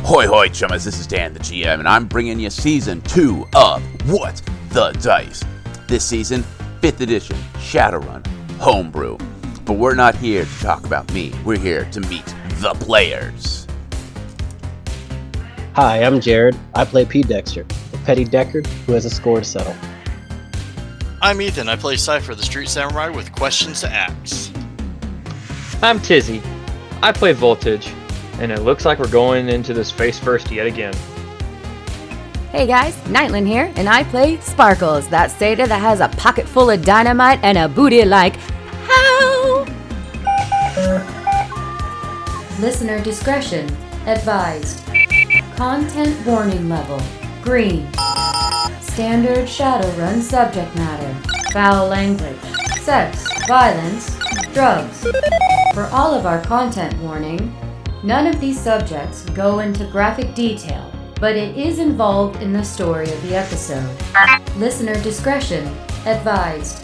Hoi hoi chummers, this is Dan the GM, and I'm bringing you Season 2 of What the Dice. This season, 5th edition, Shadowrun, homebrew. But we're not here to talk about me, we're here to meet the players. Hi, I'm Jared. I play P. Dexter, a petty Deckard who has a score to settle. I'm Ethan. I play Cypher, the street samurai with questions to ask. I'm Tizzy. I play Voltage, and it looks like we're going into this face first yet again. Hey guys, Nightland here, and I play Sparkles, that satyr that has a pocket full of dynamite and a booty like how? Listener discretion advised. Content warning level, green. Standard Shadowrun subject matter, foul language, sex, violence, drugs. For all of our content warning, none of these subjects go into graphic detail, but it is involved in the story of the episode. Listener discretion advised.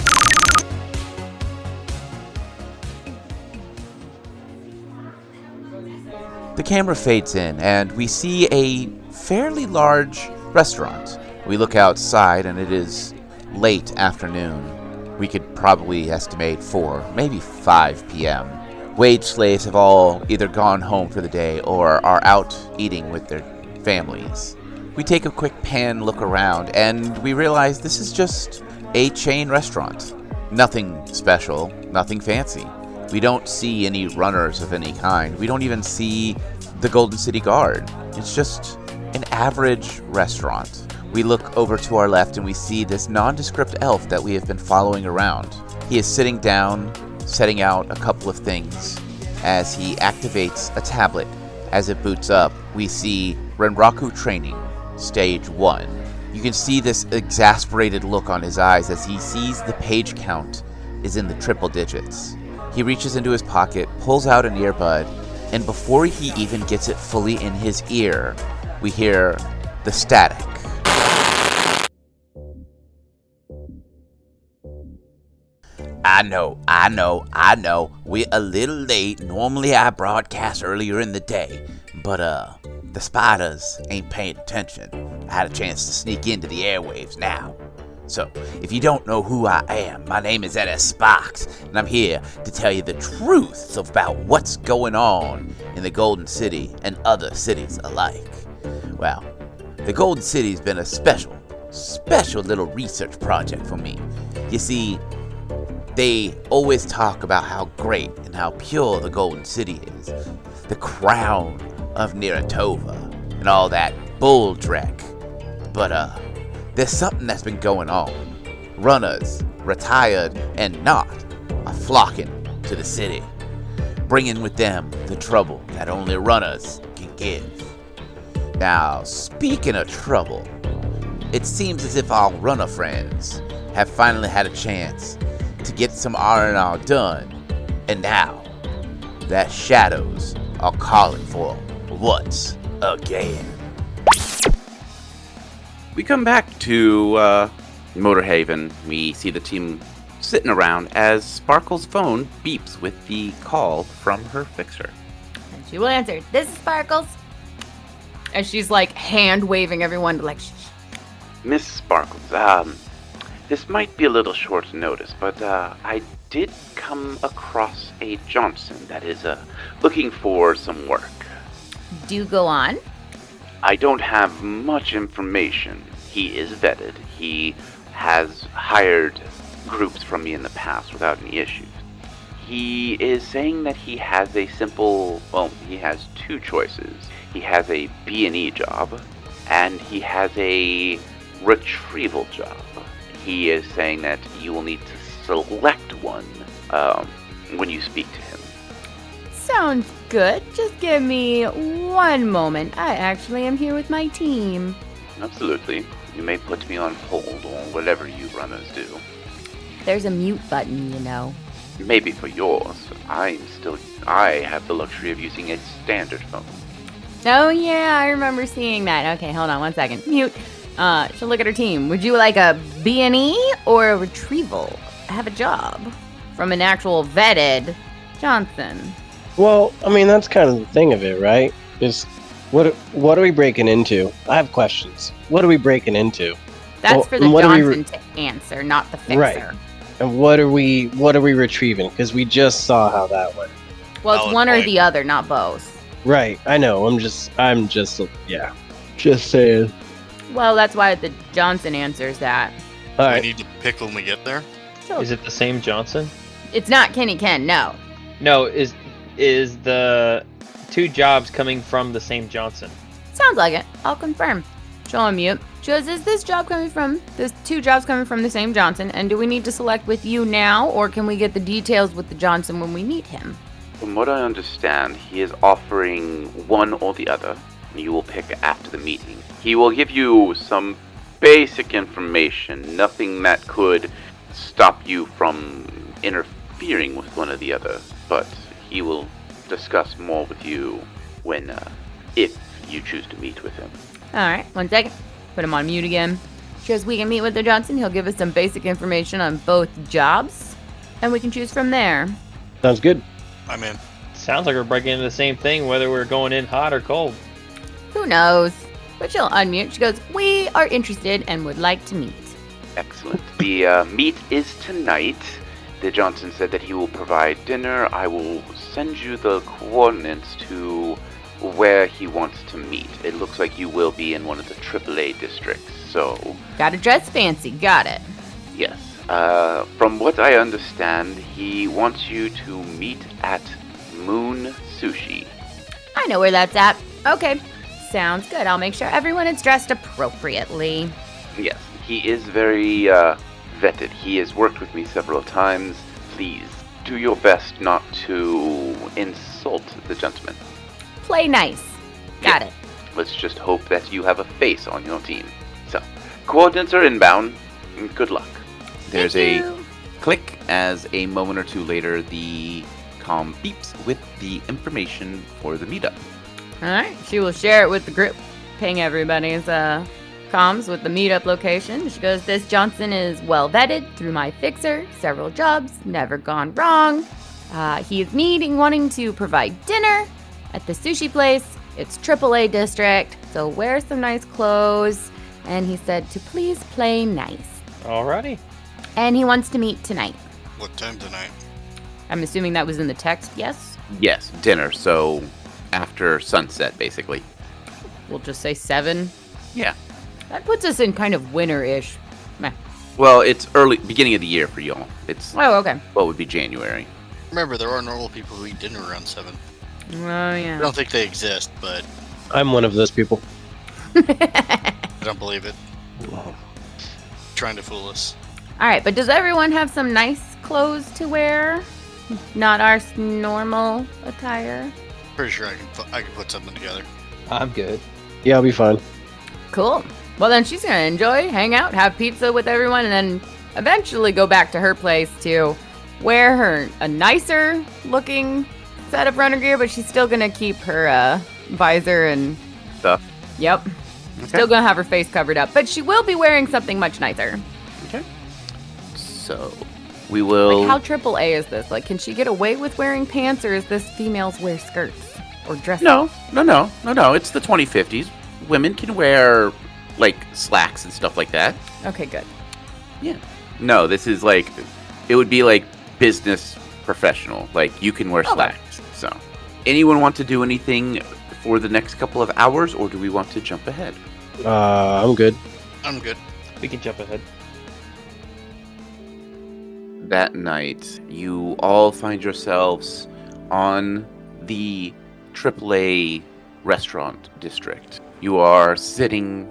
The camera fades in, and we see a fairly large restaurant. We look outside, and it is late afternoon. We could probably estimate 4, maybe 5 p.m. Wage slaves have all either gone home for the day or are out eating with their families. We take a quick pan look around, and we realize this is just a chain restaurant. Nothing special, nothing fancy. We don't see any runners of any kind. We don't even see the Golden City Guard. It's just an average restaurant. We look over to our left and we see this nondescript elf that we have been following around. He is sitting down, setting out a couple of things. As he activates a tablet, as it boots up, we see Renraku Training, Stage 1. You can see this exasperated look on his eyes as he sees the page count is in the triple digits. He reaches into his pocket, pulls out an earbud, and before he even gets it fully in his ear, we hear the static. I know. We're a little late. Normally I broadcast earlier in the day, but the spiders ain't paying attention. I had a chance to sneak into the airwaves now. So, if you don't know who I am, my name is Edda Sparks, and I'm here to tell you the truth about what's going on in the Golden City and other cities alike. Well, the Golden City's been a special little research project for me. You see, they always talk about how great and how pure the Golden City is, the crown of Neratova, and all that bull dreck. But, there's something that's been going on. Runners, retired and not, are flocking to the city, bringing with them the trouble that only runners can give. Now, speaking of trouble, it seems as if our runner friends have finally had a chance to get some R&R done, and now that shadows are calling for once again. We come back to Motorhaven. We see the team sitting around as Sparkle's phone beeps with the call from her fixer. And she will answer, "This is Sparkles." And she's like hand waving everyone to like, shh. Miss Sparkles, this might be a little short notice, but I did come across a Johnson that is looking for some work. Do go on. I don't have much information. He is vetted. He has hired groups from me in the past without any issues. He is saying that he has he has 2 choices. He has a B&E job, and he has a retrieval job. He is saying that you will need to select one when you speak to him. Sounds good. Just give me one moment. I actually am here with my team. Absolutely. You may put me on hold or whatever you runners do. There's a mute button, you know. Maybe for yours. I have the luxury of using a standard phone. Oh yeah, I remember seeing that. Okay, hold on one second. Mute. So look at her team. Would you like a B&E or a retrieval? I have a job from an actual vetted Johnson. Well, I mean, that's kind of the thing of it, right? Is What are we breaking into? I have questions. What are we breaking into? That's Well, for the and what are we Johnson to answer, not the fixer. Right. And what are we retrieving? Because we just saw how that went. Well, it's Valid one or point. the other, not both. Right. I know. I'm just yeah. Just saying. Well, that's why the Johnson answers that. All We right. need to pick when we get there. So Is it the same Johnson? it's not Kenny Ken, no. No, is the 2 jobs coming from the same Johnson? Sounds like it. I'll confirm. Show him mute. She goes, is this 2 jobs coming from the same Johnson? And do we need to select with you now, or can we get the details with the Johnson when we meet him? From what I understand, he is offering one or the other. You will pick after the meeting. He will give you some basic information, nothing that could stop you from interfering with one or the other, but he will discuss more with you when, if you choose to meet with him. Alright, 1 second. Put him on mute again. She goes, we can meet with the Johnson. He'll give us some basic information on both jobs, and we can choose from there. Sounds good. I'm in. Sounds like we're breaking into the same thing, whether we're going in hot or cold. Who knows? But she'll unmute. She goes, we are interested and would like to meet. Excellent. The meet is tonight. The Johnson said that he will provide dinner. I will send you the coordinates to where he wants to meet. It looks like you will be in one of the AAA districts, so Gotta dress fancy. Got it. yes. From what I understand, he wants you to meet at Moon Sushi. I know where that's at. Okay. Sounds good. I'll make sure everyone is dressed appropriately. Yes, he is very vetted. He has worked with me several times. Please do your best not to insult the gentleman. Play nice. Got it. Let's just hope that you have a face on your team. So, coordinates are inbound. Good luck. There's Thank a you. Click as a moment or two later the comm beeps with the information for the meetup. Alright. She will share it with the group. Ping everybody's comms with the meetup location. She goes, this Johnson is well vetted through my fixer. Several jobs. Never gone wrong. He is wanting to provide dinner at the sushi place. It's AAA district. So wear some nice clothes. And he said to please play nice. Alrighty. And he wants to meet tonight. What time tonight? I'm assuming that was in the text, yes? Yes, dinner, so after sunset, basically. We'll just say 7. Yeah. That puts us in kind of winter-ish. Meh. Well, it's beginning of the year for y'all. It's Oh, okay. what would be January. Remember, there are normal people who eat dinner around 7. Oh, I yeah. don't think they exist, but I'm one of those people. I don't believe it. Trying to fool us. Alright, but does everyone have some nice clothes to wear? Not our normal attire? Pretty sure I can put something together. I'm good. Yeah, I'll be fine. Cool. Well, then she's gonna enjoy, hang out, have pizza with everyone, and then eventually go back to her place to wear a nicer looking set of runner gear, but she's still gonna keep her visor and Stuff. yep. Still gonna have her face covered up, but she will be wearing something much nicer. Okay. So, we will... Like, how AAA is this? Like, can she get away with wearing pants, or is this females wear skirts or dresses? No. It's the 2050s. Women can wear, like, slacks and stuff like that. Okay, good. Yeah. No, this is like... It would be like business professional. Like, you can wear Okay. slacks. So, anyone want to do anything for the next couple of hours, or do we want to jump ahead? I'm good. I'm good. We can jump ahead. That night, you all find yourselves on the AAA restaurant district. You are standing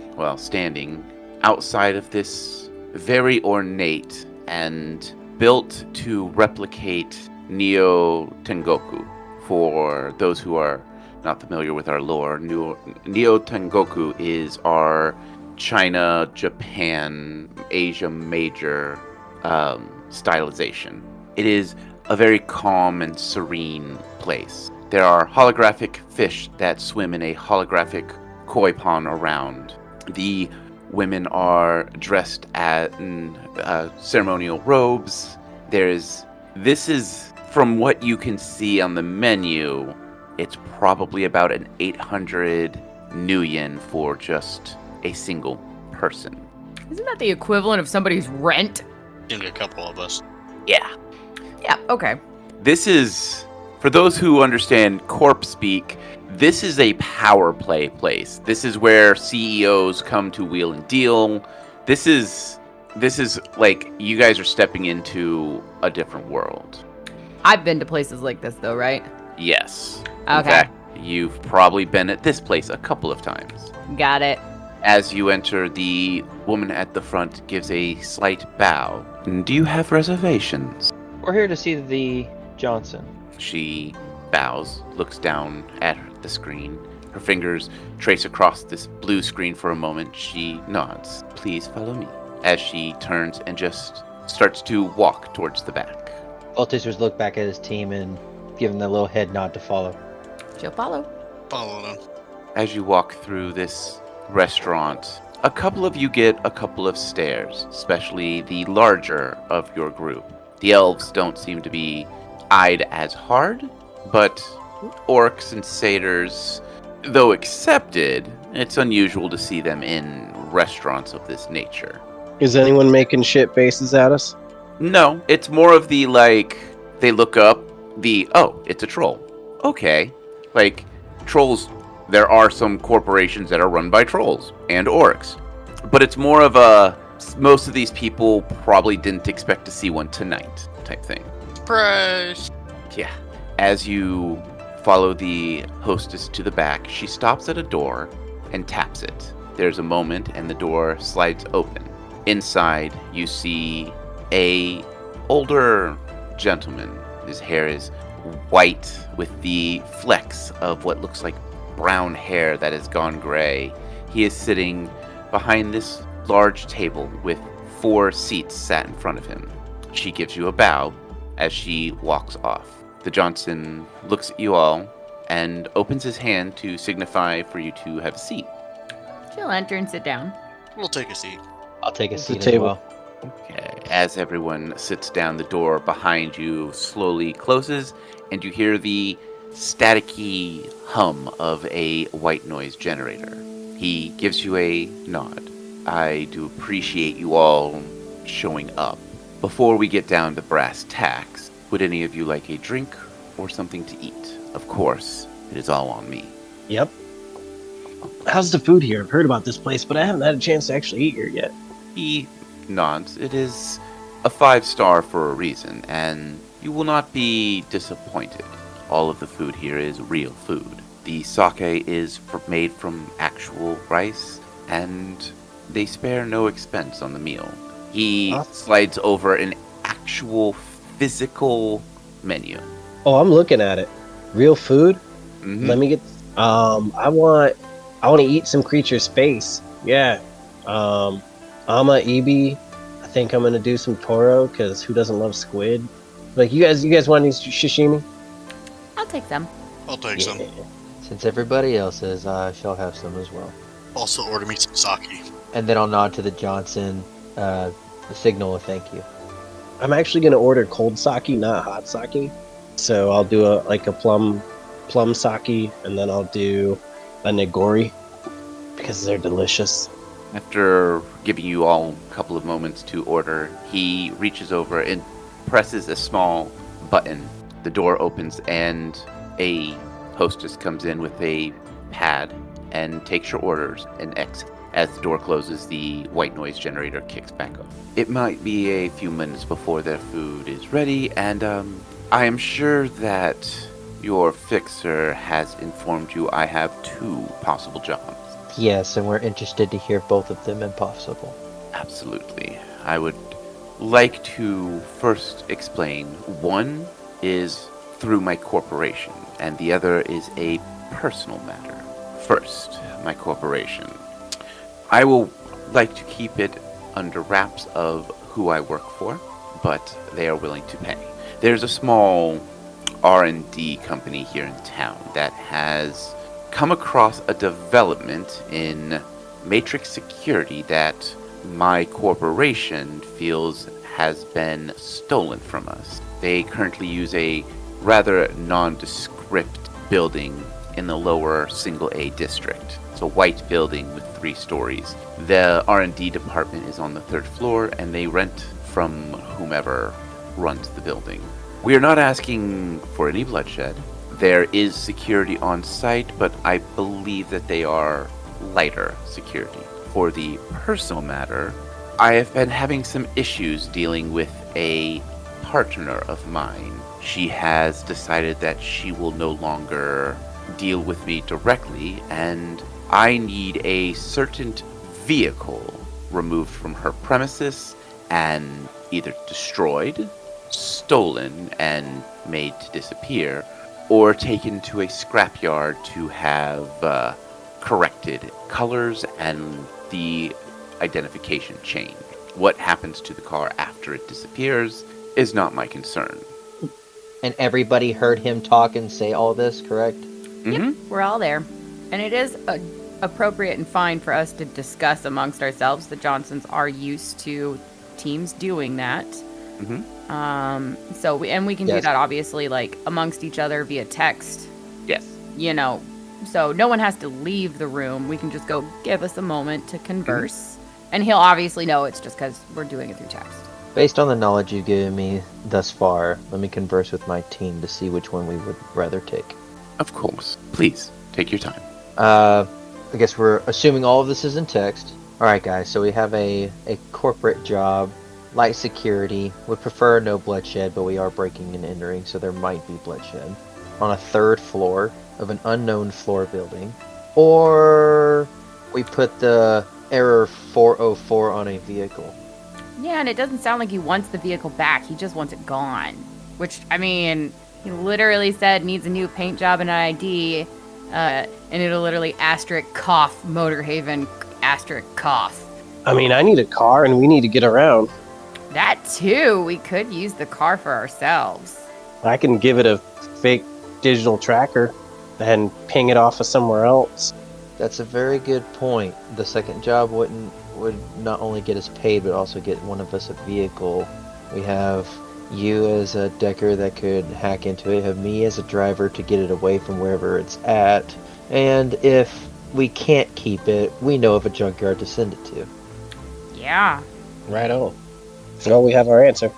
outside of this very ornate and built to replicate Neo Tengoku. For those who are not familiar with our lore, Neo Tengoku is our China, Japan, Asia Major stylization. It is a very calm and serene place. There are holographic fish that swim in a holographic koi pond around. The women are dressed in ceremonial robes. This is, from what you can see on the menu, it's probably about an 800 new yen for just a single person. Isn't that the equivalent of somebody's rent? Seemed a couple of us. Yeah. Yeah, okay. This is, for those who understand corp speak, this is a power play place. This is where CEOs come to wheel and deal. This is like you guys are stepping into a different world. I've been to places like this, though, right? Yes. In Okay. fact, you've probably been at this place a couple of times. Got it. As you enter, the woman at the front gives a slight bow. Do you have reservations? We're here to see the Johnson. She bows, looks down at the screen. Her fingers trace across this blue screen for a moment. She nods. Please follow me. As she turns and just starts to walk towards the back. Voltage would look back at his team and give him that little head nod to follow. She'll follow. Follow them. As you walk through this restaurant, a couple of you get a couple of stares, especially the larger of your group. The elves don't seem to be eyed as hard, but orcs and satyrs, though accepted, it's unusual to see them in restaurants of this nature. Is anyone making shit faces at us? No, it's more of the, like, they look up, oh, it's a troll. Okay. Like, trolls, there are some corporations that are run by trolls and orcs. But it's more of a, most of these people probably didn't expect to see one tonight type thing. Surprise! Yeah. As you follow the hostess to the back, she stops at a door and taps it. There's a moment and the door slides open. Inside, you see a older gentleman. His hair is white with the flecks of what looks like brown hair that has gone gray. He is sitting behind this large table with 4 seats sat in front of him. She gives you a bow as she walks off. The Johnson looks at you all and opens his hand to signify for you to have a seat. She'll enter and sit down. We'll take a seat. I'll take a The seat as table. well. Okay. As everyone sits down, the door behind you slowly closes, and you hear the staticky hum of a white noise generator. He gives you a nod. I do appreciate you all showing up. Before we get down to brass tacks, would any of you like a drink or something to eat? Of course, it is all on me. Yep. How's the food here? I've heard about this place, but I haven't had a chance to actually eat here yet. He nods. It is a 5-star for a reason, and you will not be disappointed. All of the food here is real food. The sake is made from actual rice, and they spare no expense on the meal. He slides over an actual physical menu. Oh, I'm looking at it. Real food? Mhm. Let me get. I want to eat some creature's face. Yeah. Ama Ibi. I think I'm gonna do some Toro because who doesn't love squid? Like you guys want any sashimi? I'll take some. I'll take some. Since everybody else is, I shall have some as well. Also order me some sake. And then I'll nod to the Johnson, the signal of thank you. I'm actually gonna order cold sake, not hot sake. So I'll do a plum sake, and then I'll do a nigori because they're delicious. After giving you all a couple of moments to order, he reaches over and presses a small button. The door opens and a hostess comes in with a pad and takes your orders and exits. As the door closes, the white noise generator kicks back up. It might be a few minutes before their food is ready, and I am sure that your fixer has informed you I have 2 possible jobs. Yes, and we're interested to hear both of them if possible. Absolutely. I would like to first explain. One is through my corporation, and the other is a personal matter. First, my corporation. I will like to keep it under wraps of who I work for, but they are willing to pay. There's a small R&D company here in town that has come across a development in matrix security that my corporation feels has been stolen from us. They currently use a rather nondescript building in the lower single A district. It's a white building with 3 stories. The R&D department is on the 3rd floor, and they rent from whomever runs the building. We are not asking for any bloodshed. There is security on site, but I believe that they are lighter security. For the personal matter, I have been having some issues dealing with a partner of mine. She has decided that she will no longer deal with me directly, and I need a certain vehicle removed from her premises and either destroyed, stolen, and made to disappear, or taken to a scrapyard to have corrected colors and the identification changed. What happens to the car after it disappears is not my concern. And everybody heard him talk and say all this, correct? Yep, we're all there. And it is appropriate and fine for us to discuss amongst ourselves. The Johnsons are used to teams doing that. So we can do Yes. that obviously like amongst each other via text. Yes. You know, so no one has to leave the room. We can just go give us a moment to converse. And he'll obviously know it's just because we're doing it through text. Based on the knowledge you've given me thus far, let me converse with my team to see which one we would rather take. Of course. Please, take your time. I guess we're assuming all of this is in text. Alright guys, so we have a corporate job, light security, would prefer no bloodshed, but we are breaking and entering, so there might be bloodshed. On a 3rd floor of an unknown floor building. Or we put the error 404 on a vehicle. Yeah, and it doesn't sound like he wants the vehicle back. He just wants it gone. Which, I mean, he literally said needs a new paint job and an ID. And it'll literally asterisk cough, Motorhaven, asterisk cough. I mean, I need a car and we need to get around. That too. We could use the car for ourselves. I can give it a fake digital tracker and ping it off of somewhere else. That's a very good point. The second job would not only get us paid, but also get one of us a vehicle. We have you as a decker that could hack into it, have me as a driver to get it away from wherever it's at, and if we can't keep it, we know of a junkyard to send it to. Yeah. Right on. Well, we have our answer.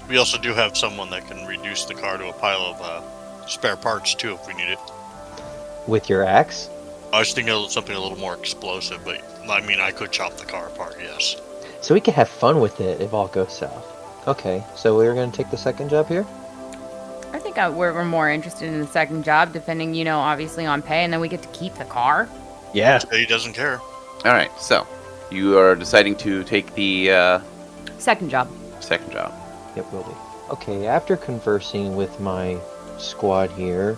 We also do have someone that can reduce the car to a pile of spare parts, too, if we need it. With your axe? I was thinking of something a little more explosive, but I mean, I could chop the car apart, yes. So we can have fun with it if all goes south. Okay, so we're going to take the second job here? I think we're more interested in the second job, depending, you know, obviously on pay, and then we get to keep the car. Yeah. He doesn't care. All right, so you are deciding to take the Second job. second job. Yep, will be. Okay, after conversing with my squad here,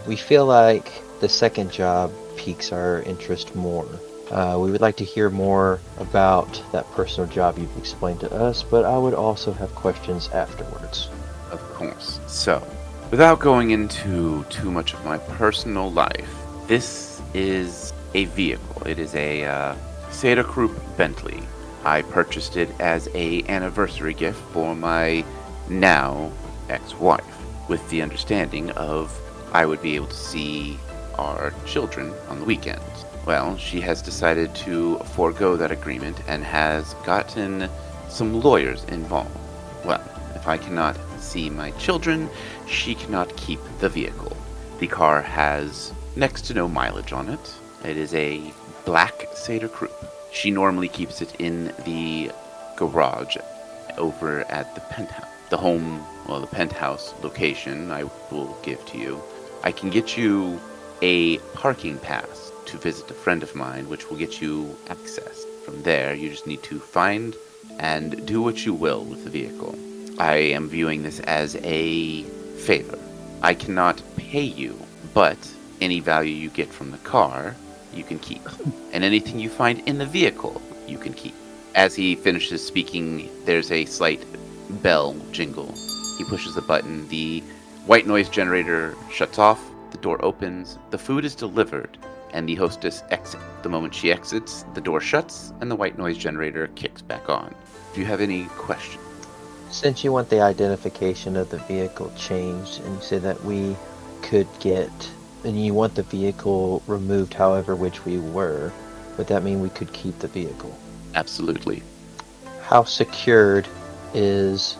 we feel like the second job piques our interest more. We would like to hear more about that personal job you've explained to us, but I would also have questions afterwards. Of course. So, without going into too much of my personal life, this is a vehicle. It is a Seda Krupp Bentley. I purchased it as a anniversary gift for my now ex-wife, with the understanding of I would be able to see our children on the weekends. Well, she has decided to forego that agreement and has gotten some lawyers involved. Well, if I cannot see my children, she cannot keep the vehicle. The car has next to no mileage on it. It is a black Seda Krupp. She normally keeps it in the garage over at the penthouse. The penthouse location I will give to you. I can get you a parking pass to visit a friend of mine, which will get you access. From there, you just need to find and do what you will with the vehicle. I am viewing this as a favor. I cannot pay you, but any value you get from the car, you can keep. And anything you find in the vehicle, you can keep. As he finishes speaking, there's a slight bell jingle. He pushes a button, the white noise generator shuts off, the door opens, the food is delivered, and the hostess exits. The moment she exits, the door shuts, and the white noise generator kicks back on. Do you have any questions? Since you want the identification of the vehicle changed, and you said that we could get And you want the vehicle removed however which we were. Would that mean we could keep the vehicle? Absolutely. How secured is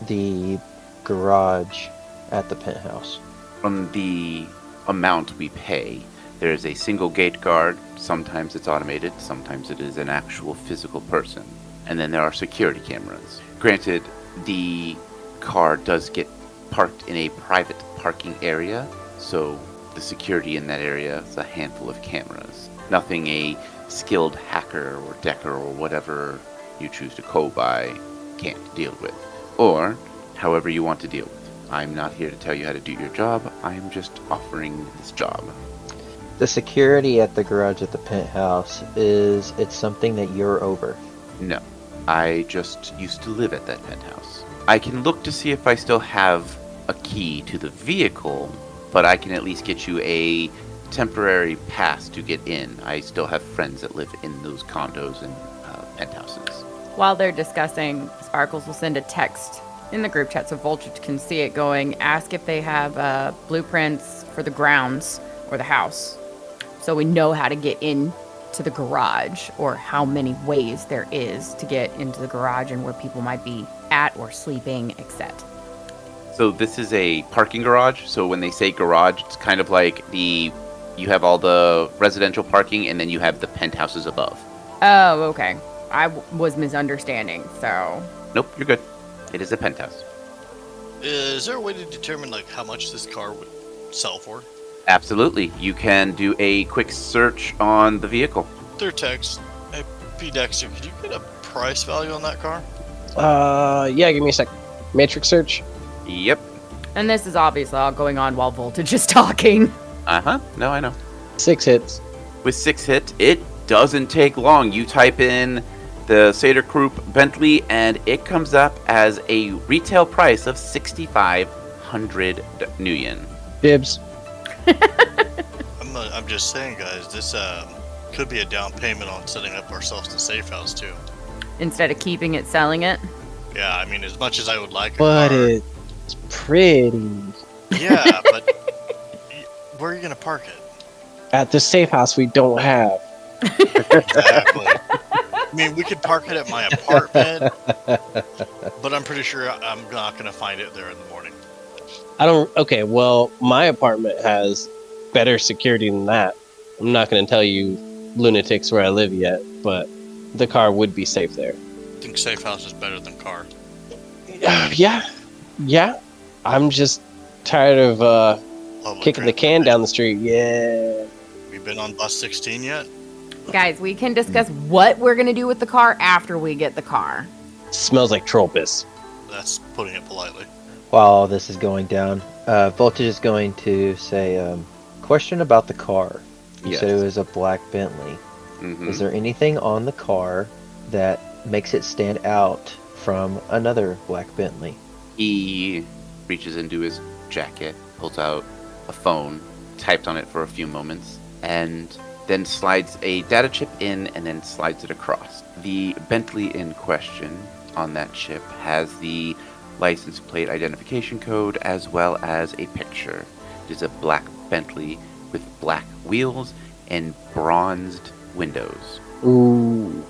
the garage at the penthouse? From the amount we pay, there is a single gate guard. Sometimes it's automated, sometimes it is an actual physical person. And then there are security cameras. Granted, the car does get parked in a private parking area, so the security in that area is a handful of cameras. Nothing a skilled hacker or decker or whatever you choose to go by can't deal with. Or however you want to deal with. I'm not here to tell you how to do your job. I'm just offering this job. The security at the garage at the penthouse, is it something that you're over? No. I just used to live at that penthouse. I can look to see if I still have a key to the vehicle, but I can at least get you a temporary pass to get in. I still have friends that live in those condos and penthouses. While they're discussing, Sparkles will send a text in the group chat so Voltage can see it going. Ask if they have blueprints for the grounds or the house, so we know how to get in to the garage, or how many ways there is to get into the garage and where people might be at or sleeping, etc. So this is a parking garage. So when they say garage, it's kind of like you have all the residential parking and then you have the penthouses above. Oh, okay. I was misunderstanding, so... Nope, you're good. It is a penthouse. Is there a way to determine like how much this car would sell for? Absolutely. You can do a quick search on the vehicle. Through text. Hey, P. Dexter, could you get a price value on that car? Yeah, give me a sec. Matrix search. Yep. And this is obviously all going on while Voltage is talking. Uh-huh. No, I know. 6 hits. With 6 hits, it doesn't take long. You type in the Seder Krupp Bentley, and it comes up as a retail price of 6,500 Nguyen. Dibs. I'm just saying, guys, this could be a down payment on setting up ourselves a safe house, too. Instead of keeping it, selling it. Yeah, I mean, as much as I would like a But car... it's pretty. Yeah, but where are you going to park it? At the safe house we don't have. Exactly. I mean, we could park it at my apartment, but I'm pretty sure I'm not going to find it there in the morning. Okay, well, my apartment has better security than that. I'm not going to tell you lunatics where I live yet, but the car would be safe there. I think safe house is better than car. Yeah. I'm just tired of Public kicking the can down the street. Yeah. We've been on bus 16 yet? Guys, we can discuss what we're going to do with the car after we get the car. Smells like troll piss. That's putting it politely. While all this is going down, Voltage is going to say, question about the car. You Yes. said it was a black Bentley. Mhm. Is there anything on the car that makes it stand out from another black Bentley? He reaches into his jacket, pulls out a phone, typed on it for a few moments, and then slides a data chip in and then slides it across. The Bentley in question on that chip has the license plate identification code as well as a picture. It is a black Bentley with black wheels and bronzed windows. Ooh.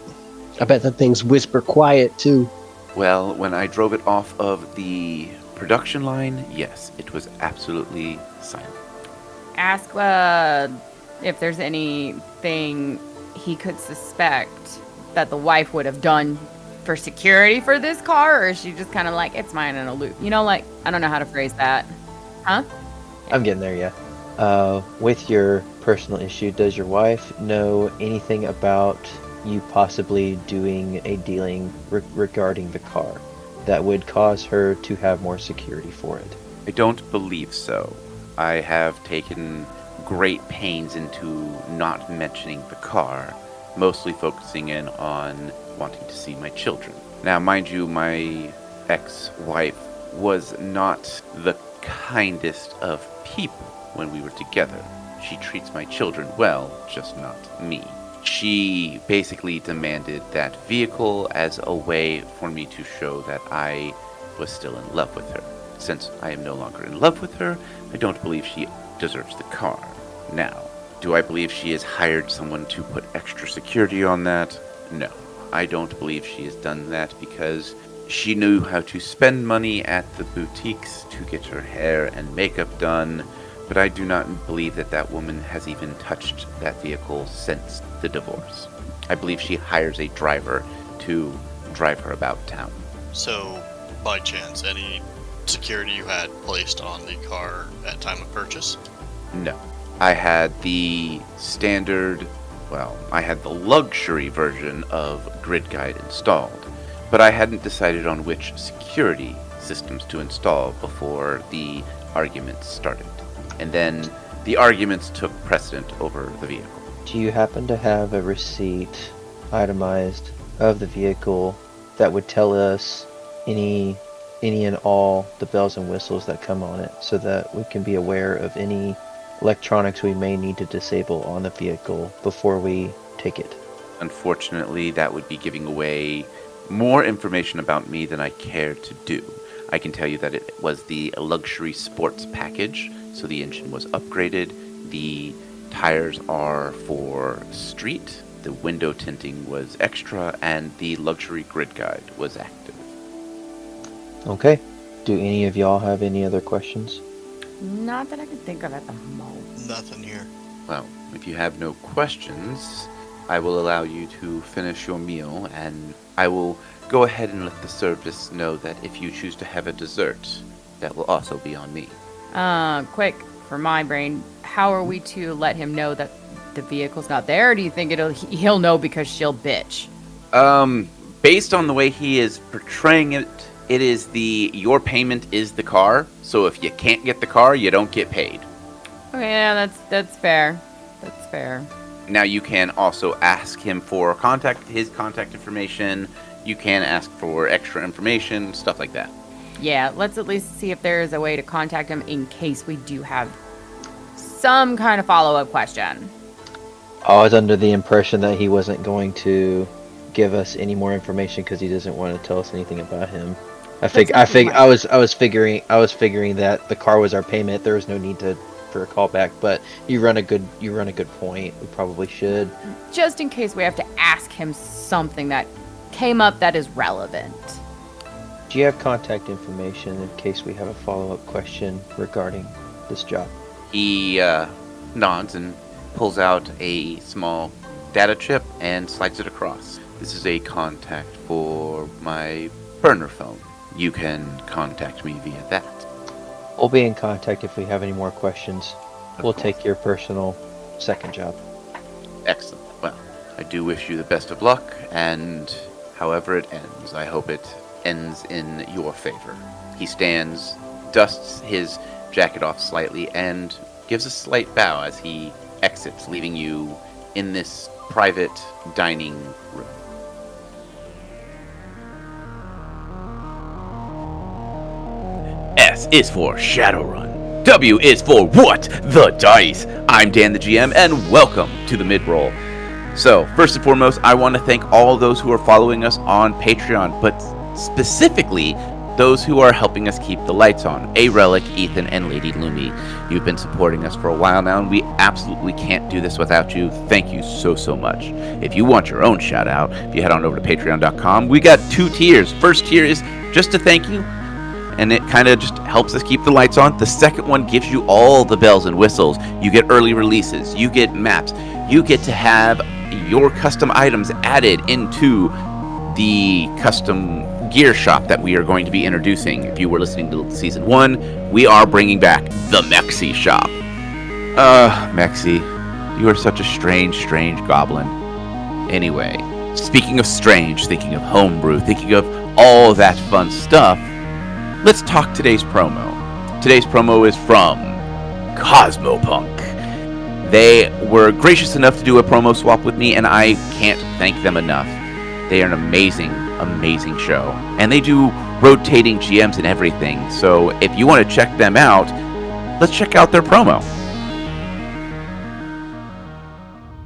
I bet that thing's whisper quiet, too. Well, when I drove it off of the production line, yes, it was absolutely silent. Ask if there's anything he could suspect that the wife would have done for security for this car, or is she just kind of like, it's mine in a loop? You know, like, I don't know how to phrase that. Huh? I'm getting there, yeah. With your personal issue, does your wife know anything about you possibly doing a dealing regarding the car that would cause her to have more security for it? I don't believe so. I have taken great pains into not mentioning the car, mostly focusing in on wanting to see my children. Now, mind you, my ex-wife was not the kindest of people when we were together. She treats my children well, just not me. She basically demanded that vehicle as a way for me to show that I was still in love with her. Since I am no longer in love with her, I don't believe she deserves the car. Now, do I believe she has hired someone to put extra security on that? No. I don't believe she has done that because she knew how to spend money at the boutiques to get her hair and makeup done, but I do not believe that that woman has even touched that vehicle since the divorce. I believe she hires a driver to drive her about town. So, by chance, any security you had placed on the car at time of purchase? No. I had the standard, I had the luxury version of Grid Guide installed, but I hadn't decided on which security systems to install before the arguments started. And then the arguments took precedent over the vehicle. Do you happen to have a receipt itemized of the vehicle that would tell us any and all the bells and whistles that come on it, so that we can be aware of any electronics we may need to disable on the vehicle before we take it? Unfortunately, that would be giving away more information about me than I care to do. I can tell you that it was the luxury sports package, so the engine was upgraded, the tires are for street, the window tinting was extra, and the luxury grid guide was active. Okay. Do any of y'all have any other questions? Not that I can think of at the moment. Nothing here. Well, if you have no questions, I will allow you to finish your meal, and I will go ahead and let the service know that if you choose to have a dessert, that will also be on me. Quick, for my brain, how are we to let him know that the vehicle's not there, or do you think he'll know because she'll bitch? Based on the way he is portraying it, it is your payment is the car, so if you can't get the car, you don't get paid. Okay, yeah, that's fair. That's fair. Now you can also ask him for his contact information. You can ask for extra information, stuff like that. Yeah, let's at least see if there is a way to contact him in case we do have some kind of follow-up question. I was under the impression that he wasn't going to give us any more information because he doesn't want to tell us anything about him. I was figuring that the car was our payment. There was no need for a callback, but you run a good point. We probably should. Just in case we have to ask him something that came up that is relevant. Do you have contact information in case we have a follow-up question regarding this job? He nods and pulls out a small data chip and slides it across. This is a contact for my burner phone. You can contact me via that. We'll be in contact if we have any more questions. We'll take your personal second job. Excellent. Well, I do wish you the best of luck, and however it ends, I hope it ends in your favor. He stands, dusts his jacket off slightly, and gives a slight bow as he exits, leaving you in this private dining room. S is for Shadowrun. W is for what? The Dice. I'm Dan the GM, and welcome to the mid-roll. So, first and foremost, I want to thank all those who are following us on Patreon, but specifically those who are helping us keep the lights on. A Relic, Ethan, and Lady Lumi. You've been supporting us for a while now, and we absolutely can't do this without you. Thank you so much. If you want your own shout out, if you head on over to patreon.com, we got 2 tiers. First tier is just to thank you, and it kind of just helps us keep the lights on. The second one gives you all the bells and whistles. You get early releases, you get maps, you get to have your custom items added into the custom gear shop that we are going to be introducing. If you were listening to season 1, we are bringing back the Mexi shop. Mexi, you are such a strange goblin. Anyway, speaking of strange, thinking of homebrew, thinking of all that fun stuff, let's talk today's promo. Today's promo is from Cosmopunk. They were gracious enough to do a promo swap with me, and I can't thank them enough. They are an amazing show. And they do rotating GMs and everything. So if you want to check them out, let's check out their promo.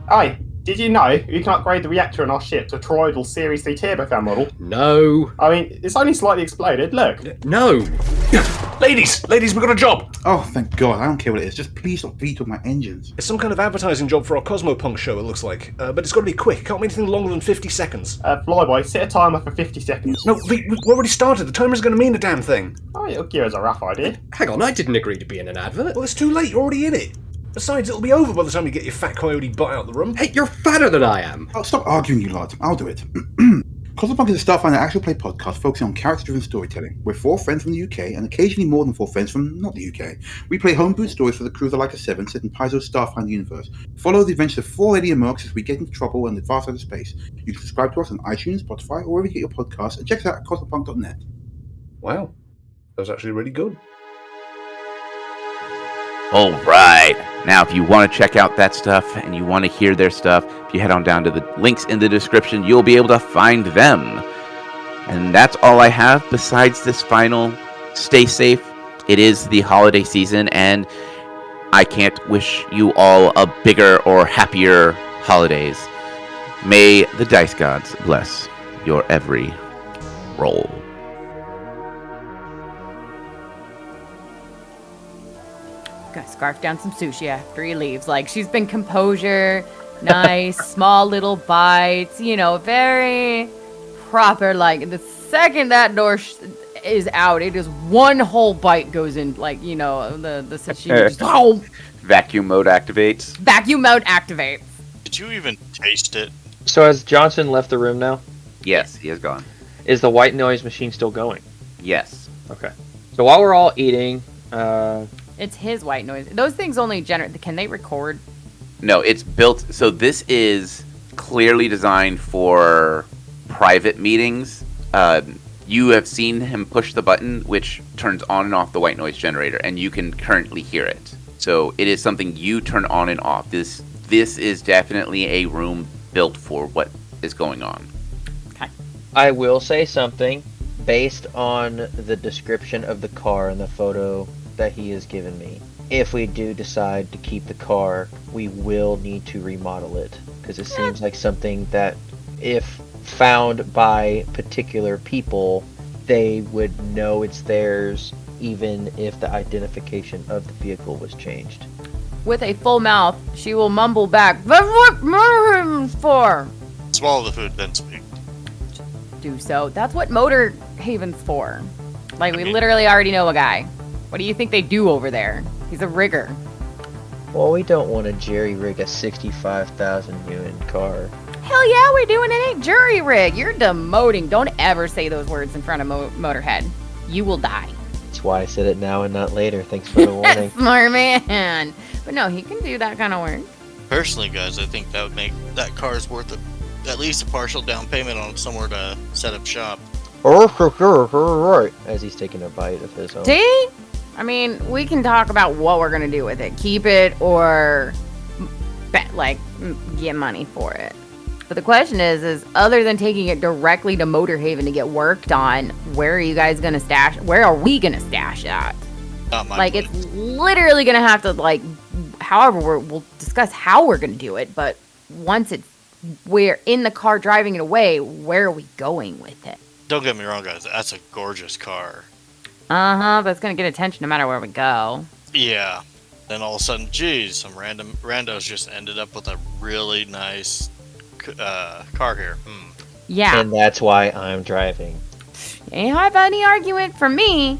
Hi, did you know you can upgrade the reactor on our ship to a toroidal Series 3 turbofan model? No. I mean, it's only slightly exploded, look. No. Ladies, we got a job. Oh, thank God. I don't care what it is. Just please stop vetoing my engines. It's some kind of advertising job for our Cosmopunk show, it looks like. But it's got to be quick. It can't be anything longer than 50 seconds. Flyboy, set a timer for 50 seconds. No, we've already started. The timer's going to mean a damn thing. Oh, it'll give us a rough idea. Hang on, I didn't agree to be in an advert. Well, it's too late. You're already in it. Besides, it'll be over by the time you get your fat coyote butt out the room. Hey, you're fatter than I am. Oh, stop arguing, you lot. I'll do it. Cosmopunk is a Starfinder actual play podcast focusing on character-driven storytelling. We're 4 friends from the UK, and occasionally more than 4 friends from not the UK. We play homebrewed stories for the crew of the Leica 7 set in Paizo's Starfinder universe. Follow the adventures of 4 alien mercs as we get into trouble and the far side of space. You can subscribe to us on iTunes, Spotify, or wherever you get your podcasts, and check us out at cosmopunk.net. Wow. That was actually really good. All right. Now, if you want to check out that stuff and you want to hear their stuff, if you head on down to the links in the description, you'll be able to find them. And that's all I have besides this final stay safe. It is the holiday season, and I can't wish you all a bigger or happier holidays. May the dice gods bless your every roll. Gonna scarf down some sushi after he leaves. Like, she's been composure, nice, small little bites, very proper. Like, the second that door is out, it is one whole bite goes in, like, the sashimi just, oh! Vacuum mode activates. Vacuum mode activates. Did you even taste it? So has Johnson left the room now? Yes, he is gone. Is the white noise machine still going? Yes. Okay. So while we're all eating, It's his white noise. Those things only generate. Can they record? No, it's built. So this is clearly designed for private meetings. You have seen him push the button, which turns on and off the white noise generator, and you can currently hear it. So it is something you turn on and off. This is definitely a room built for what is going on. Okay. I will say something based on the description of the car and the photo that he has given me. If we do decide to keep the car, we will need to remodel it, because it seems like something that, if found by particular people, they would know it's theirs, even if the identification of the vehicle was changed. With a full mouth, she will mumble back, "That's what Motorhaven's for." Swallow the food, then speak. Do so. That's what Motorhaven's for. Like, we literally already know a guy. What do you think they do over there? He's a rigger. Well, we don't want to jerry-rig a 65,000 unit car. Hell yeah, we're doing it. Ain't jury rig. You're demoting. Don't ever say those words in front of Motorhead. You will die. That's why I said it now and not later. Thanks for the warning. Smart man. But no, he can do that kind of work. Personally, guys, I think that would make that car's worth at least a partial down payment on somewhere to set up shop. Right. As he's taking a bite of his own. See? I mean, we can talk about what we're going to do with it. Keep it or, get money for it. But the question is other than taking it directly to Motorhaven to get worked on, where are you guys going to stash? Where are we going to stash at? Not my place. It's literally going to have to, however, we'll discuss how we're going to do it. But once we're in the car driving it away, where are we going with it? Don't get me wrong, guys. That's a gorgeous car. But it's going to get attention no matter where we go. Yeah. Then all of a sudden, geez, some random randos just ended up with a really nice car here. Yeah. And that's why I'm driving. Ain't have any argument from me.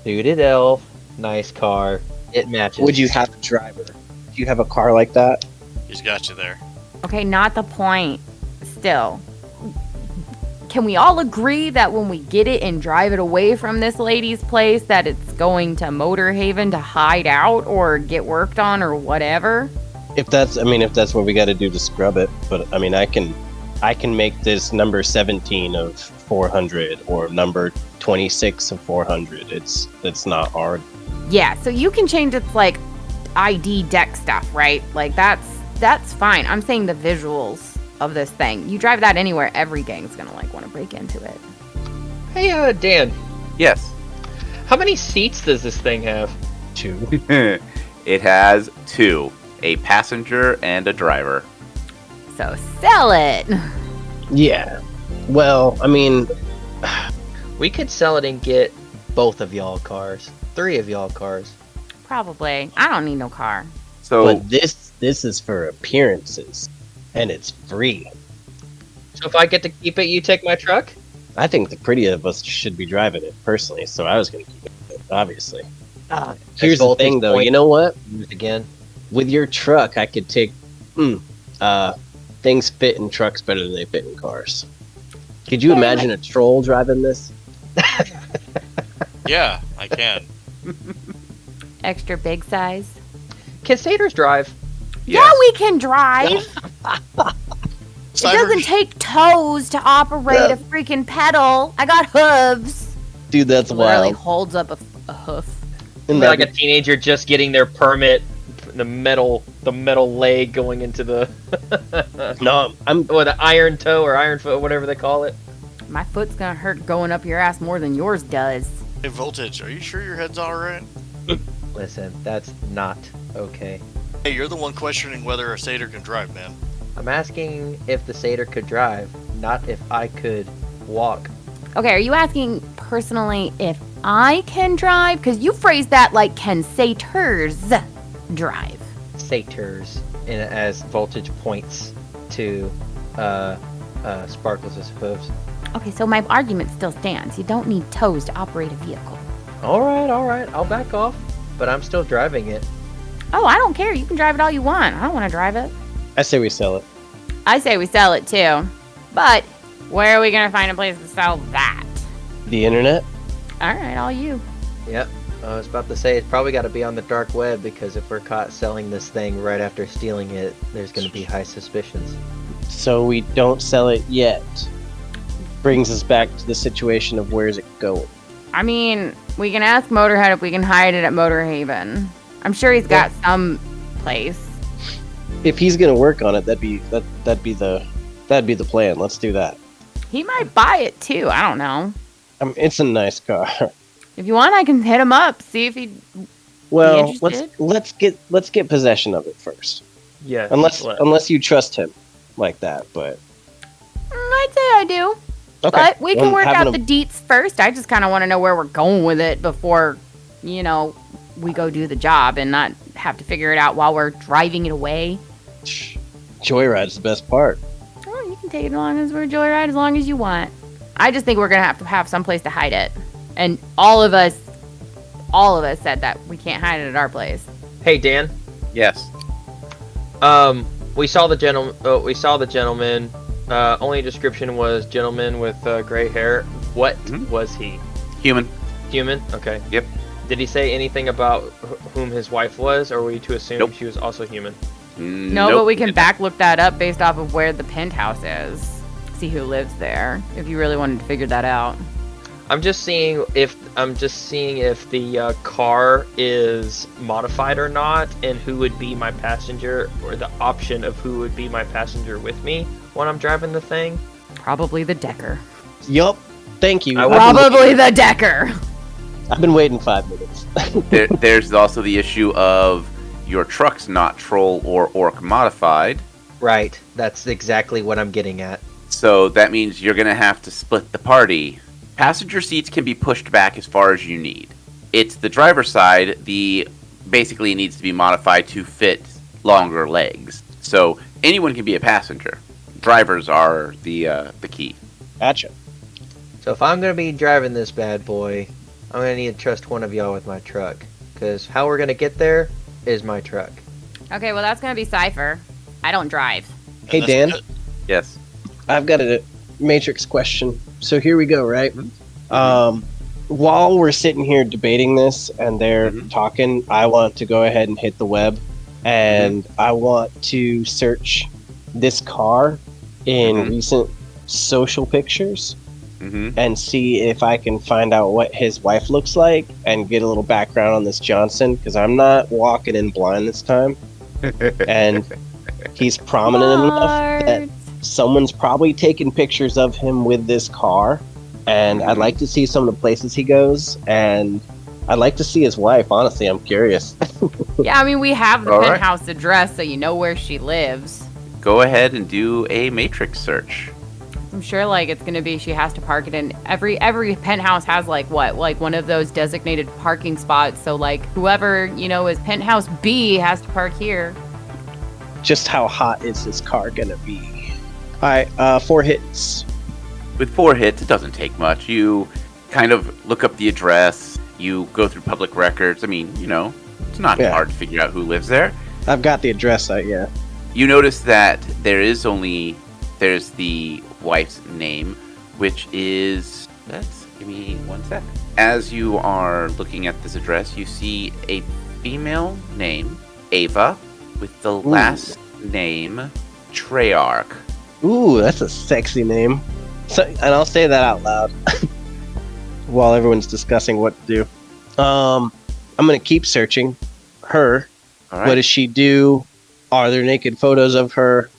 Suited elf, nice car. It matches. Would you have a driver? Do you have a car like that? He's got you there. Okay, not the point. Still. Can we all agree that when we get it and drive it away from this lady's place, that it's going to Motorhaven to hide out or get worked on or whatever? If that's what we got to do to scrub it. But I can make this number 17 of 400 or number 26 of 400. It's not hard. Yeah, so you can change its ID deck stuff, right? That's fine. I'm saying the visuals of this thing. You drive that anywhere, every gang's gonna want to break into it. Hey, Dan. Yes. How many seats does this thing have? 2. It has 2. A passenger and a driver. So sell it. Yeah. Well, we could sell it and get both of y'all cars. 3 of y'all cars. Probably. I don't need no car. So But this is for appearances, and it's free. So if I get to keep it, you take my truck? I think the pretty of us should be driving it personally, so I was going to keep it, obviously. Here's the thing, though. You know what? Again, with your truck, I could take. Things fit in trucks better than they fit in cars. Could you imagine a troll driving this? Yeah, I can. Extra big size. Can satyrs drive? Yeah, we can drive. It doesn't take toes to operate a freaking pedal. I got hooves. Dude, that's Literally wild. holds up a hoof. Like a teenager just getting their permit, the metal leg going into the no, or the iron toe or iron foot, whatever they call it. My foot's gonna hurt going up your ass more than yours does. Hey, Voltage, are you sure your head's alright? listen, that's not okay. Hey, you're the one questioning whether a satyr can drive, man. I'm asking if the satyr could drive, not if I could walk. Okay, are you asking personally if I can drive? Because you phrased that like, can satyrs drive? Satyrs, as Voltage points to Sparkles' hooves. Okay, so my argument still stands. You don't need toes to operate a vehicle. All right, I'll back off, but I'm still driving it. Oh, I don't care. You can drive it all you want. I don't want to drive it. I say we sell it. I say we sell it too. But where are we going to find a place to sell that? The internet? All right, all you. Yep. I was about to say it's probably got to be on the dark web, because if we're caught selling this thing right after stealing it, there's going to be high suspicions. So we don't sell it yet. Brings us back to the situation of where's it going. I mean, we can ask Motorhead if we can hide it at Motorhaven. I'm sure he's got some place. If he's gonna work on it, that'd be the plan. Let's do that. He might buy it too. I don't know. It's a nice car. If you want, I can hit him up, see if he'd Well, be interested. let's get possession of it first. Yeah. Unless you trust him like that, but I'd say I do. okay. But we can Well, work having out the deets first. I just kind of want to know where we're going with it before, we go do the job and not have to figure it out while we're driving it away. Joyride's the best part. Oh, you can take it as long as we're joyride, as long as you want. I just think we're gonna have to have some place to hide it, and all of us said that we can't hide it at our place. Hey, Dan. Yes. We saw the gentleman. Only description was gentleman with gray hair. What was he? Human. Human? Okay. Yep. Did he say anything about whom his wife was, or were we to assume Nope. she was also human? No, but we can back look that up based off of where the penthouse is. See who lives there. If you really wanted to figure that out. I'm just seeing if the car is modified or not, and who would be my passenger, or the option of who would be my passenger with me when I'm driving the thing. Probably the Decker. Yup. Thank you. Probably the Decker. I've been waiting 5 minutes. There's also the issue of your truck's not troll or orc modified. Right. That's exactly what I'm getting at. So that means you're going to have to split the party. Passenger seats can be pushed back as far as you need. It's the driver's side, basically it needs to be modified to fit longer legs. So anyone can be a passenger. Drivers are the key. Gotcha. So if I'm going to be driving this bad boy, I'm going to need to trust one of y'all with my truck. Because how we're going to get there is my truck. Okay, well that's gonna be Cypher. I don't drive. Hey Dan, Yes. I've got a Matrix question. So here we go, right? While we're sitting here debating this and they're talking, I want to go ahead and hit the web, and I want to search this car in recent social pictures and see if I can find out what his wife looks like and get a little background on this Johnson, because I'm not walking in blind this time. And he's prominent enough that someone's probably taken pictures of him with this car, and I'd like to see some of the places he goes, and I'd like to see his wife. Honestly, I'm curious. Yeah, I mean, we have the All right. penthouse address, so you know where she lives. Go ahead and do a matrix search. I'm sure like it's gonna be she has to park it in every penthouse has like one of those designated parking spots. So like whoever, is penthouse B has to park here. Just how hot is this car gonna be? Alright, 4 hits. With 4 hits, it doesn't take much. You kind of look up the address, you go through public records. I mean, it's not hard to figure out who lives there. I've got the address, yeah. You notice that there's the wife's name, which is, give me 1 sec. As you are looking at this address, you see a female name, Ava, with the last name, Treyarch. Ooh, that's a sexy name. So, and I'll say that out loud while everyone's discussing what to do. I'm gonna keep searching her. All right. What does she do? Are there naked photos of her?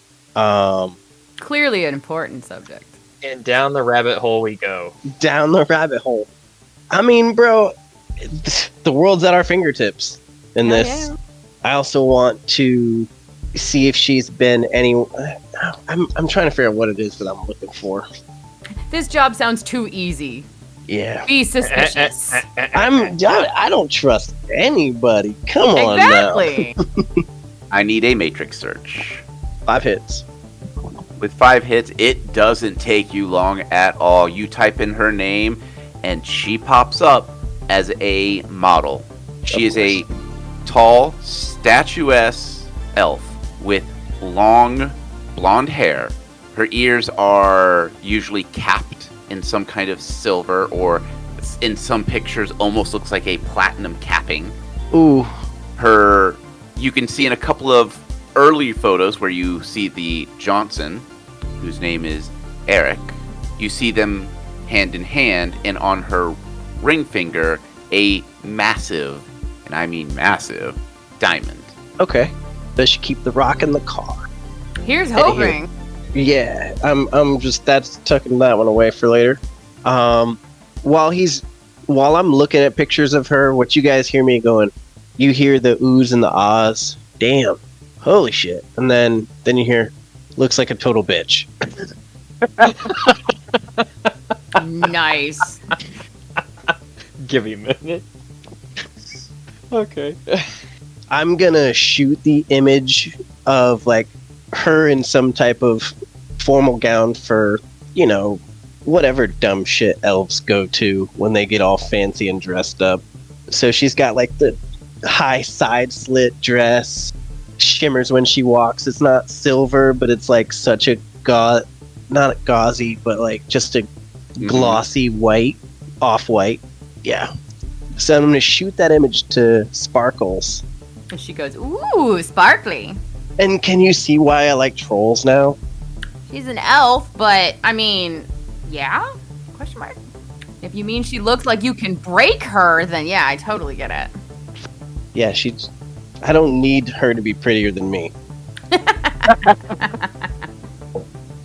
Clearly an important subject. And down the rabbit hole we go. Down the rabbit hole. I mean, bro, the world's at our fingertips in this. Yeah. I also want to see if she's been any. I'm trying to figure out what it is that I'm looking for. This job sounds too easy. Yeah. Be suspicious. I don't trust anybody. Come on now. Exactly. I need a matrix search. 5 hits. With 5 hits, it doesn't take you long at all. You type in her name, and she pops up as a model. She is a tall, statuesque elf with long, blonde hair. Her ears are usually capped in some kind of silver, or in some pictures almost looks like a platinum capping. Ooh. You can see in a couple of early photos where you see the Johnson, whose name is Eric, you see them hand in hand, and on her ring finger, a massive, and I mean massive, diamond. Okay. Does she keep the rock in the car? Here's hoping. Yeah, that's tucking that one away for later. While I'm looking at pictures of her, what you guys hear me going, you hear the oohs and the ahs. Damn. Holy shit. And then you hear, looks like a total bitch. Nice. Give me a minute. Okay. I'm gonna shoot the image of like her in some type of formal gown for, whatever dumb shit elves go to when they get all fancy and dressed up. So she's got like the high side slit dress, shimmers when she walks. It's not silver, but it's like such a not gauzy, but like just a glossy white, off-white. Yeah. So I'm gonna shoot that image to Sparkles. And she goes, ooh, sparkly. And can you see why I like trolls now? She's an elf, but I mean, yeah? Question mark. If you mean she looks like you can break her, then yeah, I totally get it. Yeah, I don't need her to be prettier than me.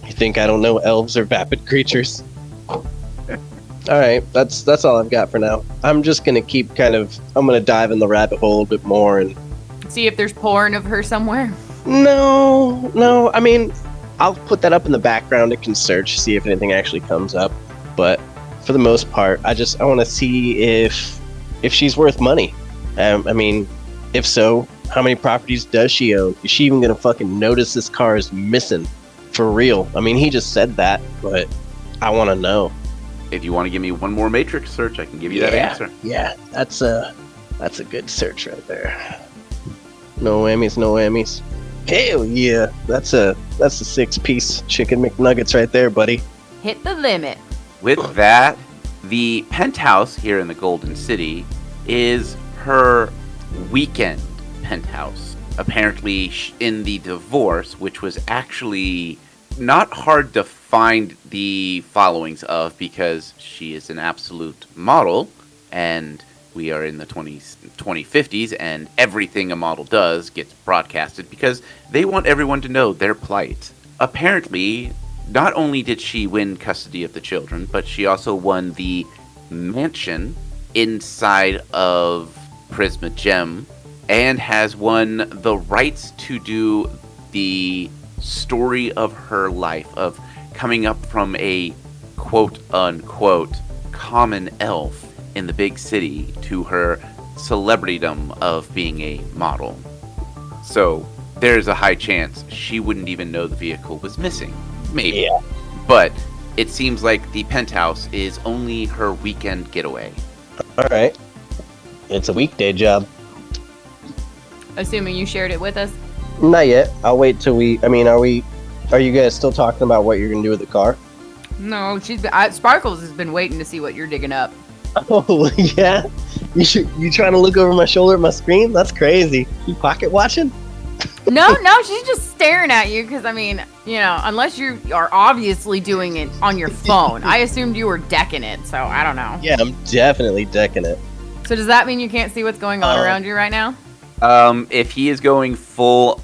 You think I don't know elves are vapid creatures? Alright, that's all I've got for now. I'm just gonna keep I'm gonna dive in the rabbit hole a bit more and see if there's porn of her somewhere. No, I mean, I'll put that up in the background. It can search, see if anything actually comes up. But for the most part, I want to see if she's worth money. I mean, if so, how many properties does she own? Is she even gonna fucking notice this car is missing? For real. I mean, he just said that, but I want to know. If you want to give me one more matrix search, I can give you that answer. Yeah, that's a good search right there. No whammies. Hell yeah, that's a 6-piece chicken McNuggets right there, buddy. Hit the limit. With that, the penthouse here in the Golden City is her weekend penthouse. Apparently, in the divorce, which was actually not hard to find the followings of because she is an absolute model, and we are in the 2050s, and everything a model does gets broadcasted because they want everyone to know their plight. Apparently, not only did she win custody of the children, but she also won the mansion inside of Prisma Gem and has won the rights to do the story of her life, of coming up from a quote-unquote common elf in the big city to her celebritydom of being a model. So there's a high chance she wouldn't even know the vehicle was missing. Maybe. Yeah. But it seems like the penthouse is only her weekend getaway. All right. It's a weekday job. Assuming you shared it with us. Not yet. I'll wait till we. I mean, are you guys still talking about what you're gonna do with the car? No, Sparkles has been waiting to see what you're digging up. Oh yeah. You trying to look over my shoulder at my screen? That's crazy. You pocket watching? No, she's just staring at you because, I mean, unless you are obviously doing it on your phone. I assumed you were decking it, so I don't know. Yeah, I'm definitely decking it. So does that mean you can't see what's going on around you right now? If he's going full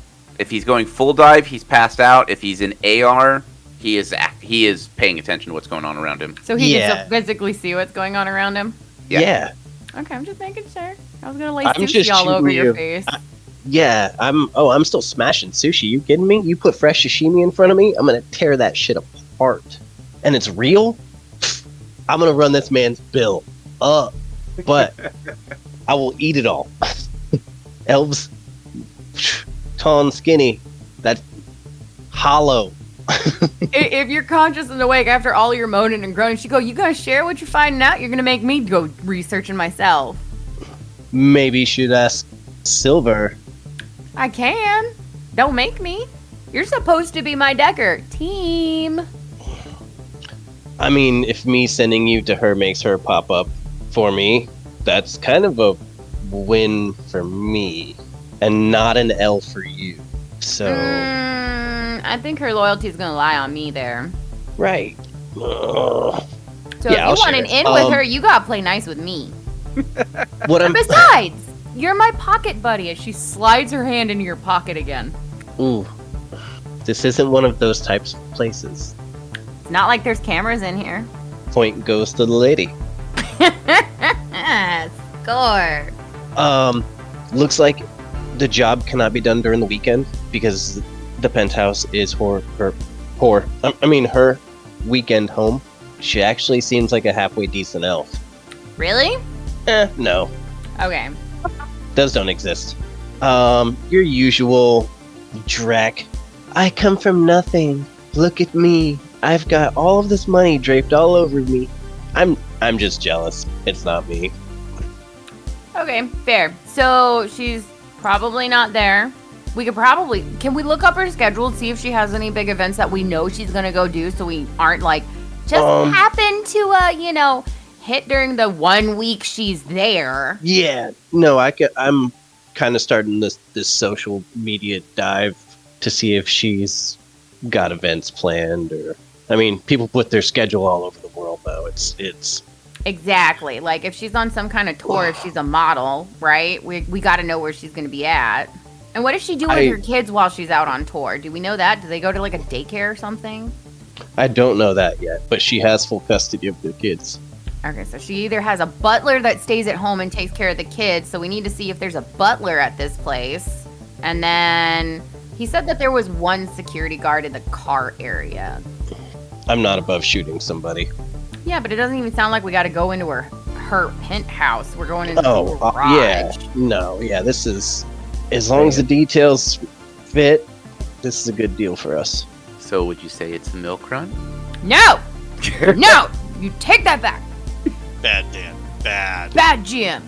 dive, he's passed out. If he's in AR, he is paying attention to what's going on around him. So he can still physically see what's going on around him? Yeah. Okay, I'm just making sure. I was gonna lay I'm sushi just all over shooting your you. face. Yeah, I'm still smashing sushi. You kidding me? You put fresh sashimi in front of me, I'm gonna tear that shit apart. And it's real? I'm gonna run this man's bill up. But I will eat it all. Elves, tall and skinny, that hollow. If you're conscious and awake after all your moaning and groaning, you gonna share what you're finding out? You're gonna make me go researching myself. Maybe you should ask Silver. I can. Don't make me. You're supposed to be my decker. Team. I mean, if me sending you to her makes her pop up for me, that's kind of a win for me. And not an L for you. So... I think her loyalty is gonna lie on me there. Right. So yeah, if you I'll want an share. in with her, you gotta play nice with me. What Besides, you're my pocket buddy as she slides her hand into your pocket again. Ooh. This isn't one of those types of places. It's not like there's cameras in here. Point goes to the lady. Score. Looks like the job cannot be done during the weekend because the penthouse is her weekend home. She actually seems like a halfway decent elf. Really? No. Okay. Those don't exist. Your usual Drac. I come from nothing. Look at me. I've got all of this money draped all over me. I'm just jealous. It's not me. Okay, fair. So she's probably not there. Can we look up her schedule and see if she has any big events that we know she's gonna go do so we aren't like, happen to, hit during the 1 week she's there? Yeah, no, I'm kind of starting this social media dive to see if she's got events planned or... I mean, people put their schedule all over the world now. It's... Exactly. Like, if she's on some kind of tour, if she's a model, right? We got to know where she's going to be at. And what does she do with her kids while she's out on tour? Do we know that? Do they go to, like, a daycare or something? I don't know that yet, but she has full custody of the kids. Okay, so she either has a butler that stays at home and takes care of the kids, so we need to see if there's a butler at this place. And then he said that there was one security guard in the car area. I'm not above shooting somebody. Yeah, but it doesn't even sound like we got to go into her penthouse. We're going into the garage. Yeah. No, yeah, this is... As long as the details fit, this is a good deal for us. So would you say it's the milk run? No! No! You take that back! Bad Dan. Bad. Bad Jim!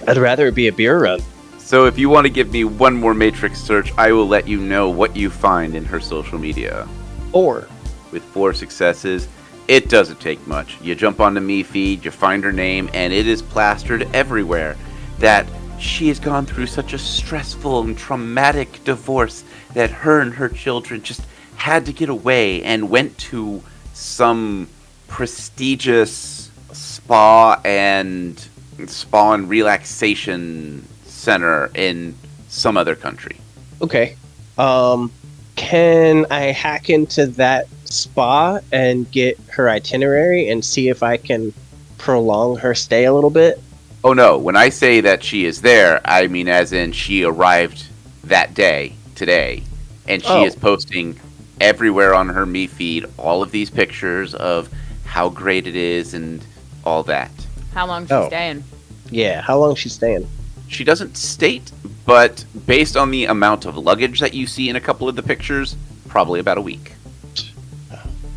I'd rather it be a beer run. So if you want to give me one more Matrix search, I will let you know what you find in her social media. Or... With 4 successes, it doesn't take much. You jump on the me feed, you find her name, and it is plastered everywhere that she has gone through such a stressful and traumatic divorce that her and her children just had to get away and went to some prestigious spa and relaxation center in some other country. Okay. Can I hack into that spa and get her itinerary and see if I can prolong her stay a little bit? Oh no, when I say that she is there, I mean as in she arrived that day, today, and she is posting everywhere on her me feed all of these pictures of how great it is and all that. How long is she staying? Yeah, how long is she staying? She doesn't state, but based on the amount of luggage that you see in a couple of the pictures, probably about a week.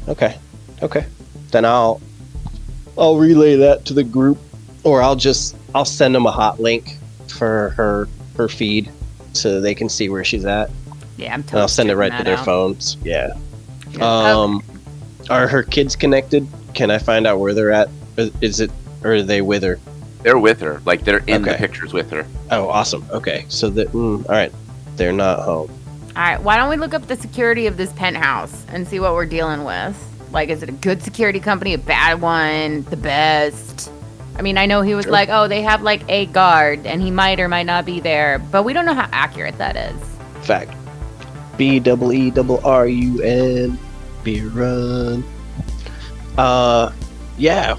Okay. Then I'll relay that to the group, or I'll send them a hot link for her feed so they can see where she's at. Yeah, I'm and I'll send it right to their phones. Yeah. Are her kids connected? Can I find out where they're at? Or are they with her? They're with her. Like, they're in the pictures with her. Oh, awesome. Okay. So all right. They're not home. All right, why don't we look up the security of this penthouse and see what we're dealing with? Like, is it a good security company, a bad one, the best? I mean, I know he was like, oh, they have like a guard, and he might or might not be there, but we don't know how accurate that is. Fact. BEERUN. Berun. Yeah.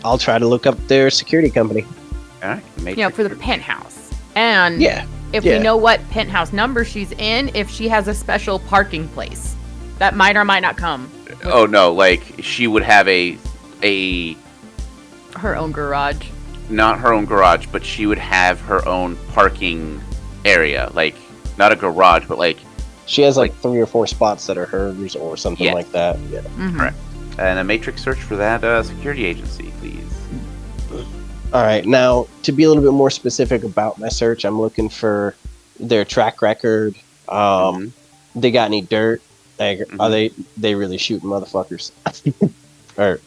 I'll try to look up their security company. All right. For the penthouse. And if we know what penthouse number she's in, if she has a special parking place that might or might not come. Oh no, like she would have her own garage. Not her own garage, but she would have her own parking area. Like, not a garage, but like she has like 3 or 4 spots that are hers or something like that. Yeah. Mm-hmm. Correct. And a matrix search for that security agency, please. All right. Now, to be a little bit more specific about my search, I'm looking for their track record. They got any dirt? Are they really shooting motherfuckers? Or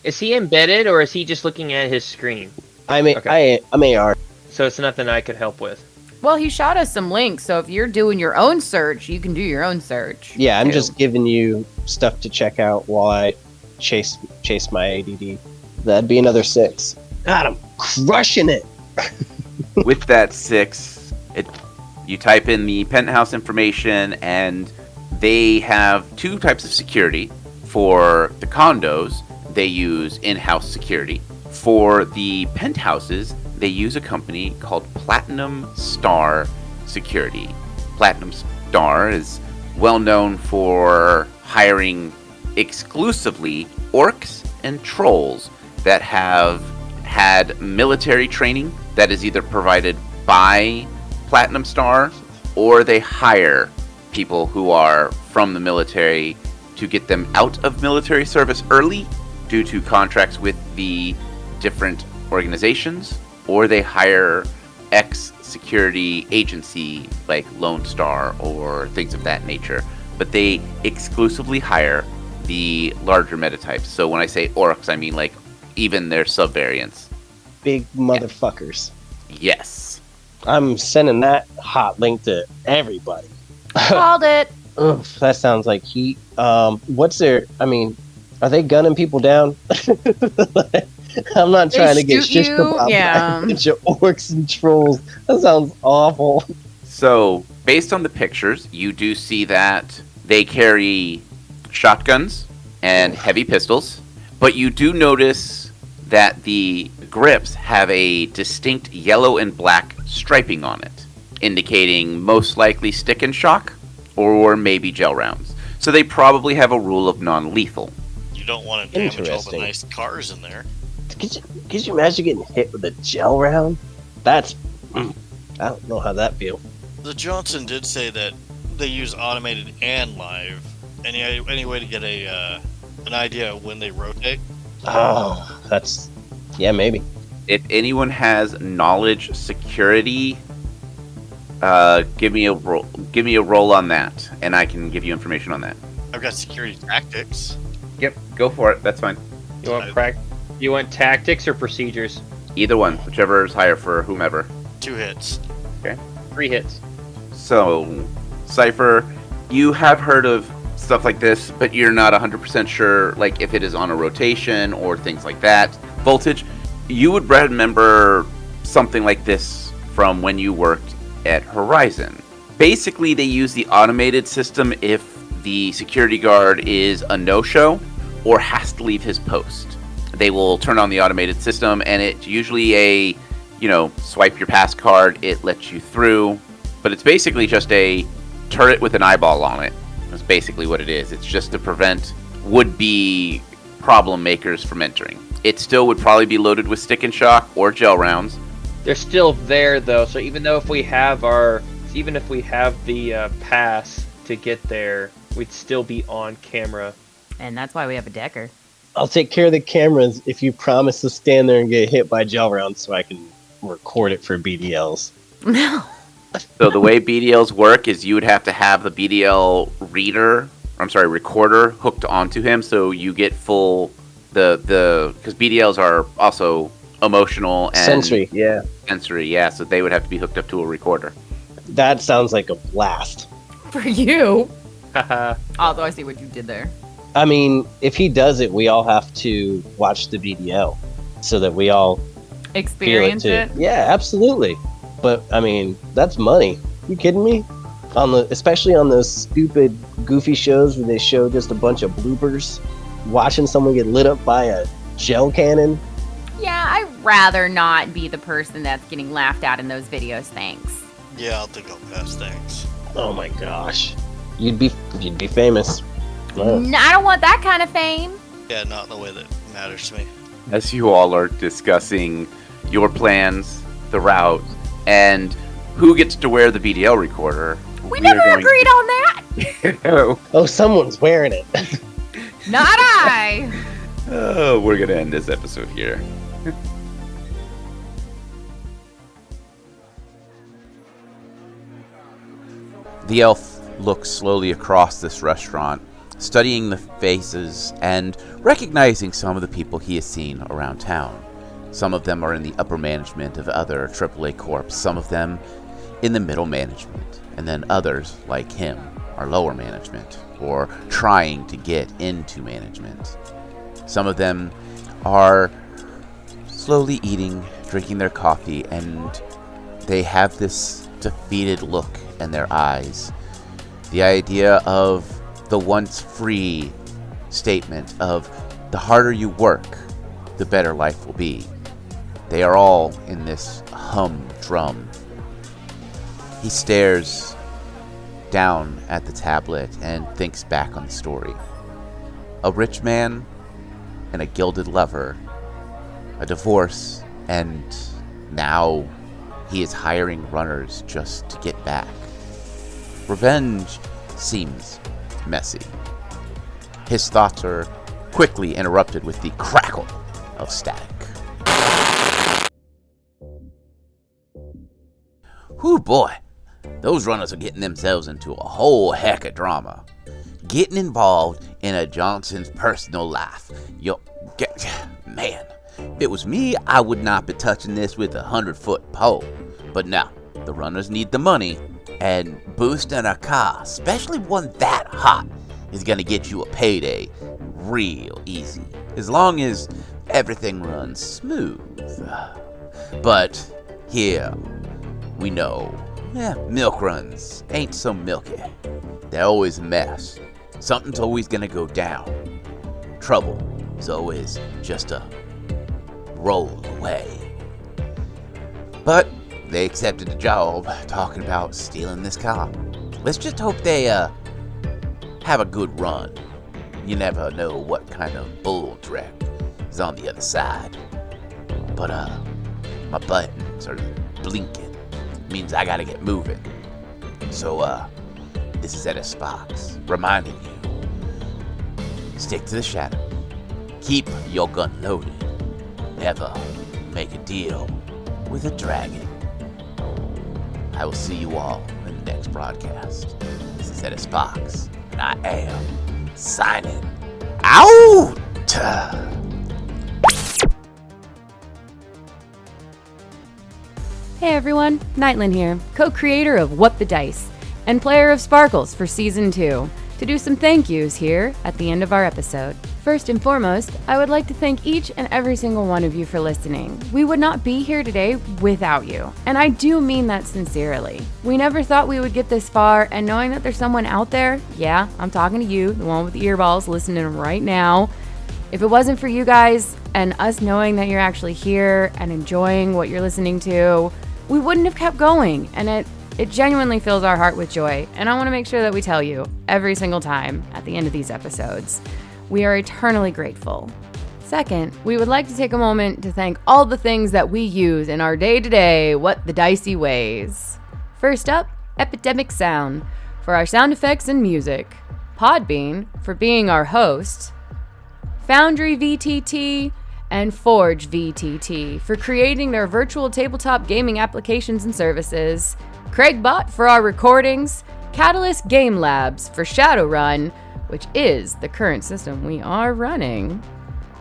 is he embedded, or is he just looking at his screen? I'm AR. So it's nothing I could help with. Well, he shot us some links, so if you're doing your own search, you can do your own search. Yeah, I'm just giving you stuff to check out while I chase my ADD. That'd be another 6. God, I'm crushing it. With that 6, you type in the penthouse information, and they have 2 types of security. For the condos, they use in-house security. For the penthouses, they use a company called Platinum Star Security. Platinum Star is well known for hiring exclusively orcs and trolls that have had military training that is either provided by Platinum Star, or they hire people who are from the military to get them out of military service early due to contracts with the different organizations, or they hire ex-security agency like Lone Star or things of that nature. But they exclusively hire the larger metatypes. So when I say orcs, I mean like even their subvariants. Big motherfuckers. Yes. I'm sending that hot link to everybody. Called it. Oof, that sounds like heat. What's their? I mean, are they gunning people down? I'm not trying to get shit about a bunch of orcs and trolls. That sounds awful. So, based on the pictures, you do see that they carry shotguns and heavy pistols, but you do notice that the grips have a distinct yellow and black striping on it, indicating most likely stick and shock, or maybe gel rounds. So they probably have a rule of non-lethal. You don't want to damage all the nice cars in there. Could you imagine getting hit with a gel round? That's... I don't know how that feels. The Johnson did say that they use automated and live. Any way to get an idea of when they rotate? Oh, that's... Yeah, maybe. If anyone has knowledge security, give me a roll on that, and I can give you information on that. I've got security tactics. Yep, go for it. That's fine. You want tactics or procedures? Either one, whichever is higher for whomever. 2 hits. Okay. 3 hits. So, Cypher, you have heard of stuff like this, but you're not 100% sure, like, if it is on a rotation or things like that. Voltage, you would remember something like this from when you worked at Horizon. Basically, they use the automated system if the security guard is a no-show or has to leave his post. They will turn on the automated system, and it's usually a, swipe your pass card, it lets you through. But it's basically just a turret with an eyeball on it. That's basically what it is. It's just to prevent would-be problem makers from entering. It still would probably be loaded with stick and shock or gel rounds. They're still there though, so even if we have the pass to get there, we'd still be on camera. And that's why we have a decker. I'll take care of the cameras if you promise to stand there and get hit by gel rounds so I can record it for BDLs. No. So the way BDLs work is you would have to have the BDL recorder hooked onto him, so you get full because BDLs are also emotional and sensory, yeah. So they would have to be hooked up to a recorder. That sounds like a blast. For you. Although I see what you did there. I mean, if he does it, we all have to watch the BDL so that we all experience feel it. Yeah, absolutely. But I mean, that's money. You kidding me? Especially on those stupid, goofy shows where they show just a bunch of bloopers, watching someone get lit up by a gel cannon. Yeah, I'd rather not be the person that's getting laughed at in those videos. Thanks. Yeah, I'll think I'll pass. Thanks. Oh my gosh, you'd be famous. Wow. No, I don't want that kind of fame. Yeah, not in the way that matters to me. As you all are discussing your plans, the route, and who gets to wear the BDL recorder, we never agreed on that. No. Oh, someone's wearing it. Not I. Oh, we're gonna end this episode here. The elf looks slowly across this restaurant, studying the faces and recognizing some of the people he has seen around town. Some of them are in the upper management of other AAA corps, some of them in the middle management, and then others, like him, are lower management or trying to get into management. Some of them are slowly eating, drinking their coffee, and they have this defeated look in their eyes. The idea of the once free statement of the harder you work, the better life will be. They are all in this humdrum. He stares down at the tablet and thinks back on the story. A rich man and a gilded lover, a divorce, and now he is hiring runners just to get back. Revenge seems messy. His thoughts are quickly interrupted with the crackle of static. Whew, boy, those runners are getting themselves into a whole heck of drama. Getting involved in a Johnson's personal life. Man, if it was me, I would not be touching this with a 100-foot pole. But no, the runners need the money, and boosting a car, especially one that hot, is gonna get you a payday real easy, as long as everything runs smooth. But here, we know, milk runs ain't so milky. They're always a mess. Something's always gonna go down. Trouble is always just a roll away. But they accepted the job, talking about stealing this car. Let's just hope they have a good run. You never know what kind of bull trek is on the other side. But my buttons are blinking. Means I gotta get moving. So this is Edis Fox reminding you, stick to the shadow. Keep your gun loaded. Never make a deal with a dragon. I will see you all in the next broadcast. This is Edis Fox, and I am signing out! Hey everyone, Nightlin here, co-creator of What the Dice, and player of Sparkles for Season 2, to do some thank yous here at the end of our episode. First and foremost, I would like to thank each and every single one of you for listening. We would not be here today without you, and I do mean that sincerely. We never thought we would get this far, and knowing that there's someone out there, yeah, I'm talking to you, the one with the earballs listening right now. If it wasn't for you guys and us knowing that you're actually here and enjoying what you're listening to, we wouldn't have kept going, and It genuinely fills our heart with joy, and I want to make sure that we tell you every single time at the end of these episodes. We are eternally grateful. Second, we would like to take a moment to thank all the things that we use in our day-to-day What the Dicey ways. First up, Epidemic Sound for our sound effects and music, Podbean for being our host, Foundry VTT, and Forge VTT for creating their virtual tabletop gaming applications and services, CraigBot for our recordings, Catalyst Game Labs for Shadowrun, which is the current system we are running.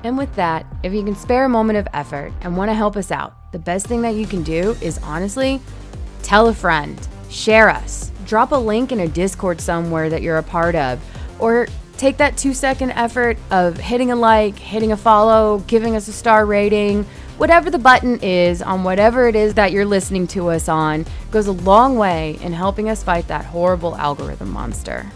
And with that, if you can spare a moment of effort and want to help us out, the best thing that you can do is honestly, tell a friend, share us, drop a link in a Discord somewhere that you're a part of, or take that 2-second effort of hitting a like, hitting a follow, giving us a star rating. Whatever the button is on whatever it is that you're listening to us on goes a long way in helping us fight that horrible algorithm monster.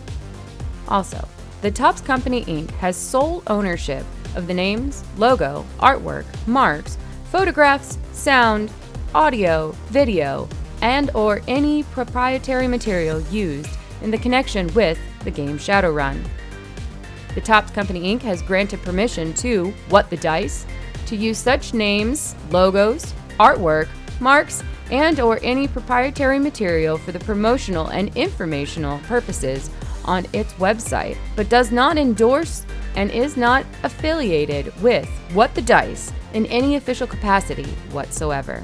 Also, the Topps Company Inc. has sole ownership of the names, logo, artwork, marks, photographs, sound, audio, video, and or any proprietary material used in the connection with the game Shadowrun. The Topps Company Inc. has granted permission to What the Dice to use such names, logos, artwork, marks, and or any proprietary material for the promotional and informational purposes on its website, but does not endorse and is not affiliated with What the Dice in any official capacity whatsoever.